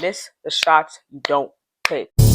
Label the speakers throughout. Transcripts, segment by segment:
Speaker 1: Miss the shots you don't take. So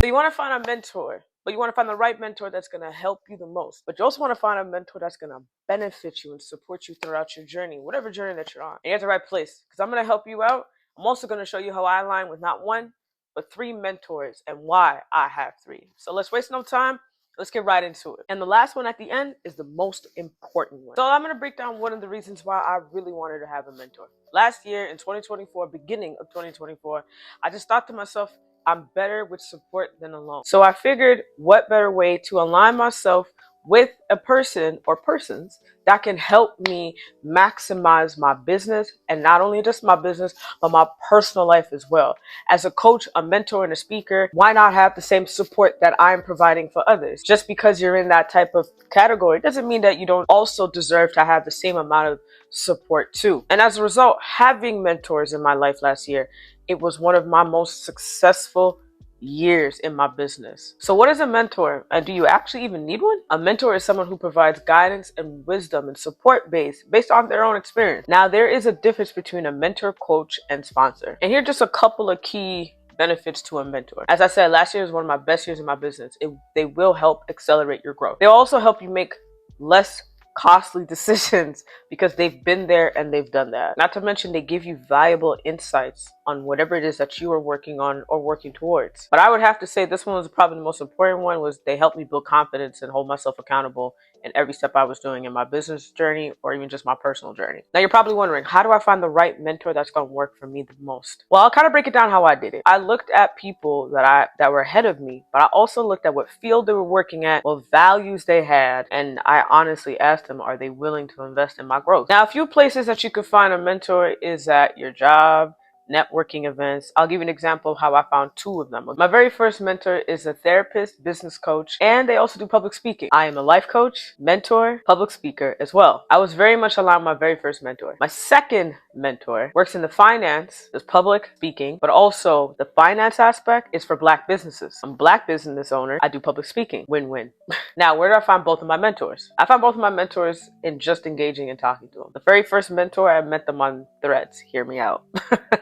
Speaker 1: you want to find a mentor, but you want to find the right mentor that's going to help you the most. But you also want to find a mentor that's going to benefit you and support you throughout your journey, whatever journey that you're on. And you're at the right place, because I'm going to help you out. I'm also going to show you how I align with not one, but 3 mentors and why I have 3. So let's waste no time. Let's get right into it. And the last one at the end is the most important one. So I'm going to break down one of the reasons why I really wanted to have a mentor. Last year in 2024, beginning of 2024, I just thought to myself, I'm better with support than alone. So I figured, what better way to align myself with a person or persons that can help me maximize my business, and not only just my business, but my personal life as well. As a coach, a mentor, and a speaker, why not have the same support that I'm providing for others? Just because you're in that type of category doesn't mean that you don't also deserve to have the same amount of support too. And as a result, having mentors in my life last year, it was one of my most successful years in my business. So what is a mentor, and do you actually even need one? A mentor is someone who provides guidance and wisdom and support based on their own experience. Now, there is a difference between a mentor, coach, and sponsor. And here are just a couple of key benefits to a mentor. As I said, last year was one of my best years in my business. They will help accelerate your growth. They'll also help you make less costly decisions because they've been there and they've done that. Not to mention, they give you valuable insights on whatever it is that you are working on or working towards. But I would have to say this one was probably the most important one. Was they helped me build confidence and hold myself accountable in every step I was doing in my business journey or even just my personal journey. Now you're probably wondering, how do I find the right mentor that's going to work for me the most? Well, I'll kind of break it down how I did it. I looked at people that were ahead of me, but I also looked at what field they were working at, what values they had, and I honestly asked them, are they willing to invest in my growth? Now, a few places that you could find a mentor is at your job, networking events. I'll give you an example of how I found 2 of them. My very first mentor is a therapist, business coach, and they also do public speaking. I am a life coach, mentor, public speaker as well. I was very much aligned with my very first mentor. My second mentor works in the finance, does public speaking, but also the finance aspect is for Black businesses. I'm a Black business owner. I do public speaking. Win-win. Now, where do I find both of my mentors? I found both of my mentors in just engaging and talking to them. The very first mentor, I met them on Threads. Hear me out.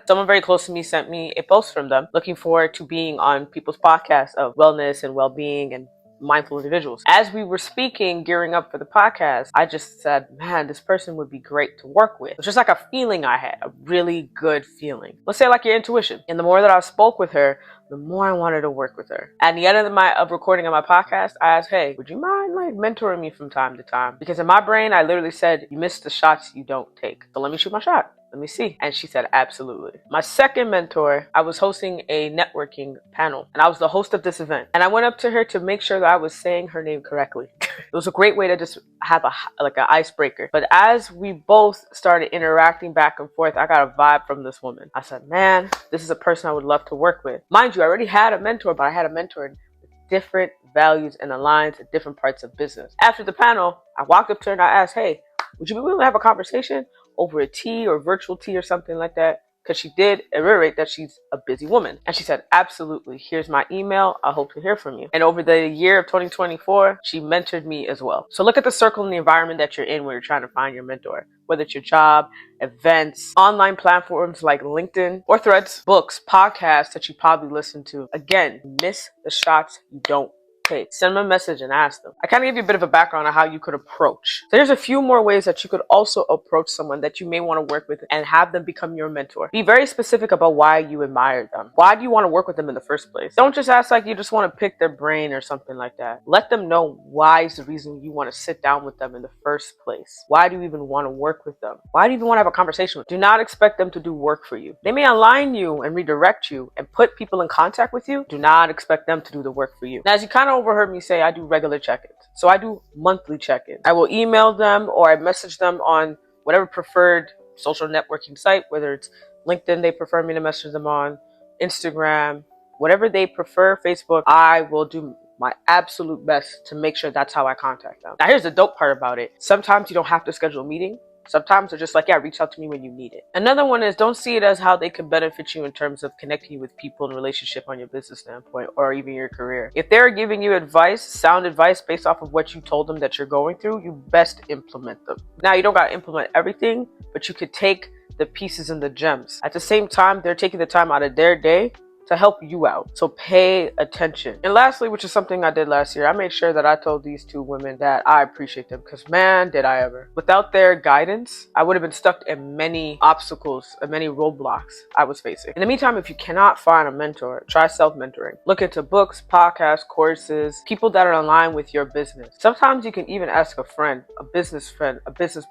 Speaker 1: Someone very close to me sent me a post from them looking forward to being on people's podcasts of wellness and well-being and mindful individuals. As we were speaking, gearing up for the podcast, I just said, man, this person would be great to work with. It's just like a feeling I had, a really good feeling. Let's say like your intuition. And the more that I spoke with her, the more I wanted to work with her. At the end of recording of my podcast, I asked, hey, would you mind like mentoring me from time to time? Because in my brain, I literally said, you miss the shots you don't take. So let me shoot my shot. Let me see. And she said, absolutely. My second mentor, I was hosting a networking panel and I was the host of this event. And I went up to her to make sure that I was saying her name correctly. It was a great way to just have an icebreaker. But as we both started interacting back and forth, I got a vibe from this woman. I said, man, this is a person I would love to work with. Mind you, I already had a mentor, but I had a mentor with different values and aligns at different parts of business. After the panel, I walked up to her and I asked, hey, would you be willing to have a conversation over a tea or virtual tea or something like that? Because she did reiterate that she's a busy woman. And she said, absolutely. Here's my email. I hope to hear from you. And over the year of 2024, she mentored me as well. So look at the circle and the environment that you're in when you're trying to find your mentor. Whether it's your job, events, online platforms like LinkedIn or Threads, books, podcasts that you probably listen to. Again, miss the shots you don't take. Send them a message and ask them. I kind of give you a bit of a background on how you could approach. So there's a few more ways that you could also approach someone that you may want to work with and have them become your mentor. Be very specific about why you admire them. Why do you want to work with them in the first place? Don't just ask like you just want to pick their brain or something like that. Let them know why is the reason you want to sit down with them in the first place. Why do you even want to work with them? Why do you even want to have a conversation with them? Do not expect them to do work for you. They may align you and redirect you and put people in contact with you. Do not expect them to do the work for you. Now, as you kind of overheard me say, I do regular check-ins. So I do monthly check-ins. I will email them or I message them on whatever preferred social networking site, whether it's LinkedIn, they prefer me to message them on, Instagram, whatever they prefer, Facebook. I will do my absolute best to make sure that's how I contact them. Now, here's the dope part about it. Sometimes you don't have to schedule a meeting. Sometimes they're just like, yeah, reach out to me when you need it. Another one is, don't see it as how they can benefit you in terms of connecting you with people in relationship on your business standpoint or even your career. If they're giving you advice, sound advice based off of what you told them that you're going through, you best implement them. Now, you don't got to implement everything, but you could take the pieces and the gems. At the same time, they're taking the time out of their day to help you out. So pay attention. And lastly, which is something I did last year, I made sure that I told these two women that I appreciate them, because man, did I ever. Without their guidance, I would have been stuck in many obstacles and many roadblocks I was facing. In the meantime, if you cannot find a mentor, try self-mentoring. Look into books, podcasts, courses, people that are in line with your business. Sometimes you can even ask a friend, a business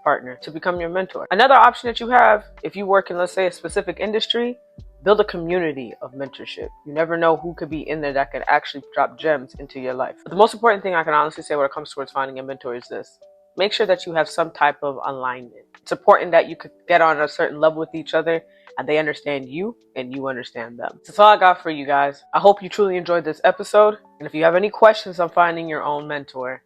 Speaker 1: partner to become your mentor. Another option that you have, if you work in, let's say, a specific industry, build a community of mentorship. You never know who could be in there that can actually drop gems into your life. But the most important thing I can honestly say when it comes towards finding a mentor is this: make sure that you have some type of alignment. It's important that you could get on a certain level with each other and they understand you and you understand them. That's all I got for you guys. I hope you truly enjoyed this episode. And if you have any questions on finding your own mentor,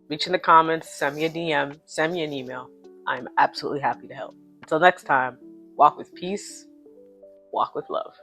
Speaker 1: reach in the comments, send me a DM, send me an email. I'm absolutely happy to help. Until next time, walk with peace, walk with love.